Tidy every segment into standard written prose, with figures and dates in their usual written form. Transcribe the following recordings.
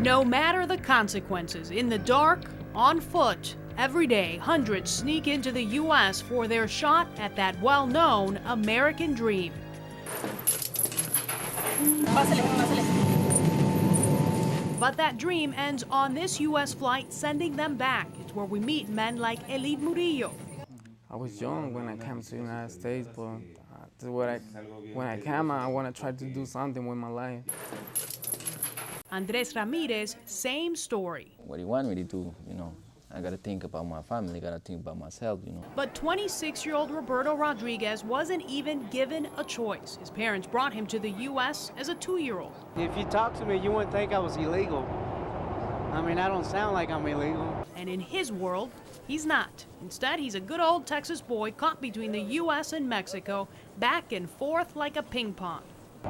No matter the consequences, in the dark, on foot, every day, hundreds sneak into the U.S. for their shot at that well-known American dream. But that dream ends on this U.S. flight, sending them back. It's where we meet men like Elid Murillo. I was young when I came to the United States, but when I came, I want to try to do something with my life. Andres Ramirez, same story. What do you want me to do, you know? I gotta think about my family, gotta think about myself, you know. But 26-year-old Roberto Rodriguez wasn't even given a choice. His parents brought him to the U.S. as a 2-year-old. If you talk to me, you wouldn't think I was illegal. I mean, I don't sound like I'm illegal. And in his world, he's not. Instead, he's a good old Texas boy caught between the U.S. and Mexico, back and forth like a ping pong.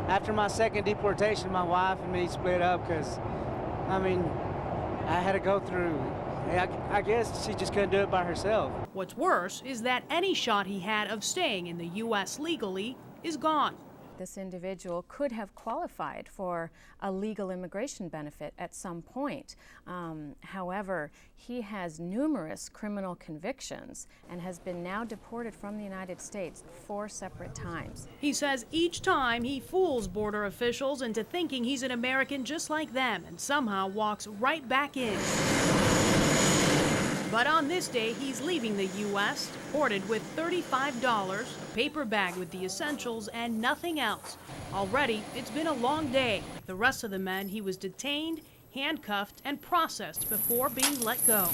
After my second deportation, my wife and me split up because, I mean, I had to go through. I guess she just couldn't do it by herself. What's worse is that any shot he had of staying in the U.S. legally is gone. This individual could have qualified for a legal immigration benefit at some point. However, he has numerous criminal convictions and has been now deported from the United States 4 separate times. He says each time he fools border officials into thinking he's an American just like them and somehow walks right back in. But on this day, he's leaving the U.S., deported with $35, a paper bag with the essentials, and nothing else. Already, it's been a long day. Like the rest of the men, he was detained, handcuffed, and processed before being let go.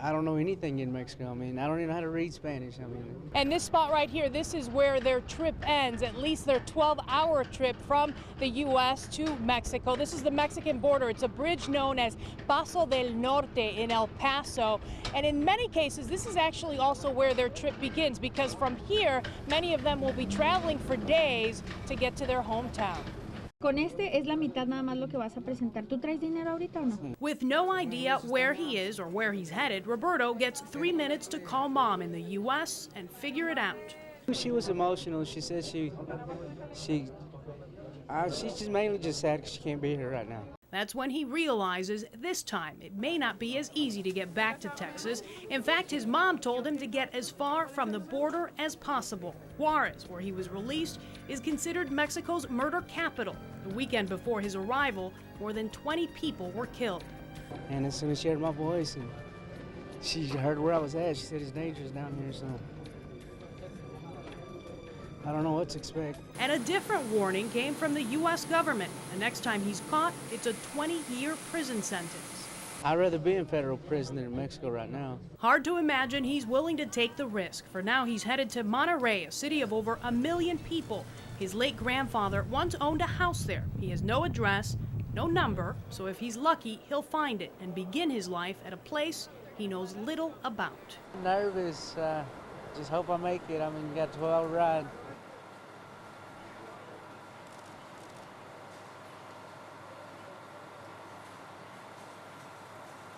I don't know anything in Mexico. I mean, I don't even know how to read Spanish. I mean. And this spot right here, this is where their trip ends, at least their 12-hour trip from the U.S. to Mexico. This is the Mexican border. It's a bridge known as Paso del Norte in El Paso. And in many cases, this is actually also where their trip begins, because from here, many of them will be traveling for days to get to their hometown. Con este es la mitad nada más lo que vas a presentar. ¿Tú traes dinero ahorita o no? With no idea where he is or where he's headed, Roberto gets 3 minutes to call mom in the U.S. and figure it out. She was emotional. She said she's just mainly just sad because she can't be here right now. That's when he realizes this time it may not be as easy to get back to Texas. In fact, his mom told him to get as far from the border as possible. Juarez, where he was released, is considered Mexico's murder capital. The weekend before his arrival, more than 20 people were killed. And as soon as she heard my voice and she heard where I was at, she said it's dangerous down here, so I don't know what to expect. And a different warning came from the U.S. government. The next time he's caught, it's a 20-year prison sentence. I'd rather be in federal prison than in Mexico right now. Hard to imagine he's willing to take the risk. For now, he's headed to Monterrey, a city of over 1 million people. His late grandfather once owned a house there. He has no address, no number, so if he's lucky, he'll find it and begin his life at a place he knows little about. Nervous, just hope I make it. I mean, got a 12-hour ride.